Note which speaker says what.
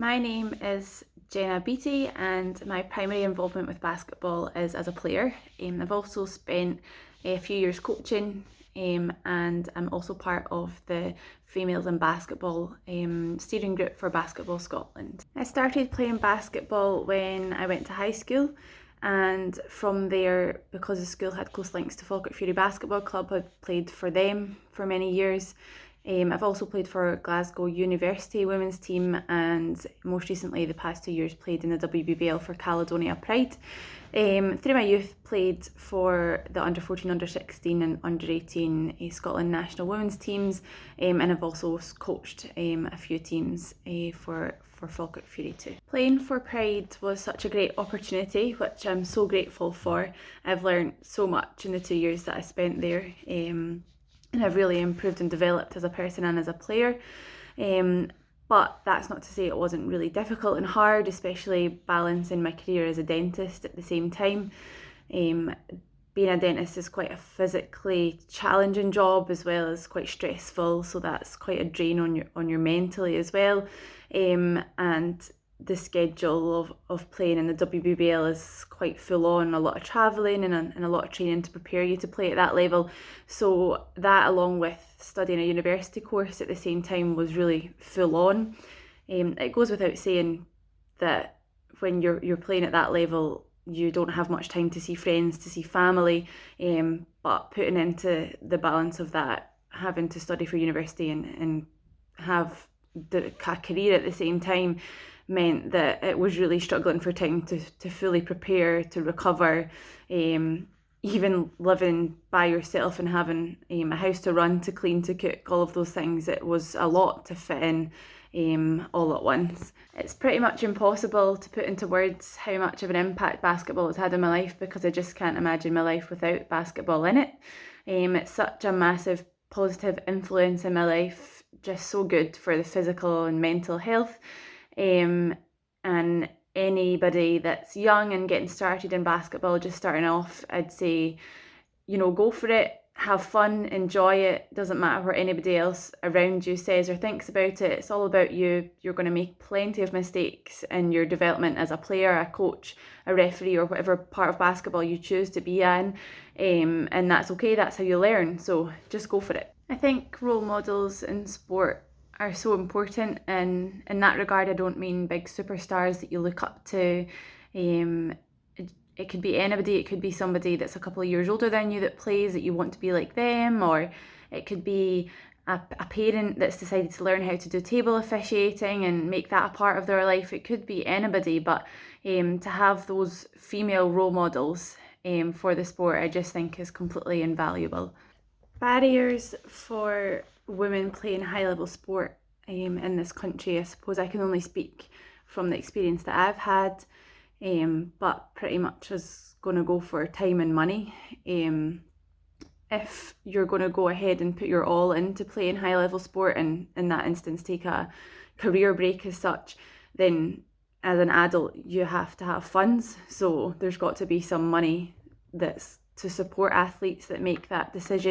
Speaker 1: My name is Jenna Beattie and my primary involvement with basketball is as a player. I've also spent a few years coaching and I'm also part of the Females in Basketball steering group for Basketball Scotland. I started playing basketball when I went to high school, and from there, because the school had close links to Falkirk Fury Basketball Club, I played for them for many years. I've also played for Glasgow University women's team, and most recently the past 2 years played in the WBBL for Caledonia Pride. Through my youth, played for the under 14, under 16 and under 18 Scotland national women's teams, and I've also coached a few teams for Falkirk Fury too. Playing for Pride was such a great opportunity, which I'm so grateful for. I've learned so much in the 2 years that I spent there. And I've really improved and developed as a person and as a player. But that's not to say it wasn't really difficult and hard, especially balancing my career as a dentist at the same time. Being a dentist is quite a physically challenging job as well as quite stressful, so that's quite a drain on your mentally as well. And the schedule of playing in the WBBL is quite full on, a lot of travelling and a lot of training to prepare you to play at that level. So that, along with studying a university course at the same time, was really full on. It goes without saying that when you're playing at that level, you don't have much time to see friends, to see family, but putting into the balance of that, having to study for university and have the career at the same time, meant that it was really struggling for time to fully prepare, to recover. Even living by yourself and having a house to run, to clean, to cook, all of those things, it was a lot to fit in all at once. It's pretty much impossible to put into words how much of an impact basketball has had in my life, because I just can't imagine my life without basketball in it. It's such a massive positive influence in my life, just so good for the physical and mental health. And anybody that's young and getting started in basketball, just starting off, I'd say, go for it, have fun, enjoy it. Doesn't matter what anybody else around you says or thinks about it. It's all about you. You're going to make plenty of mistakes in your development as a player, a coach, a referee, or whatever part of basketball you choose to be in, and that's okay. That's how you learn, so just go for it. I think role models in sport are so important, and in that regard I don't mean big superstars that you look up to. It could be anybody. It could be somebody that's a couple of years older than you that plays, that you want to be like them, or it could be a parent that's decided to learn how to do table officiating and make that a part of their life. It could be anybody, but to have those female role models for the sport, I just think is completely invaluable. Barriers for women playing high level sport in this country, I suppose I can only speak from the experience that I've had, but pretty much is going to go for time and money. If you're going to go ahead and put your all into playing high level sport, and in that instance take a career break as such, then as an adult you have to have funds, so there's got to be some money that's to support athletes that make that decision.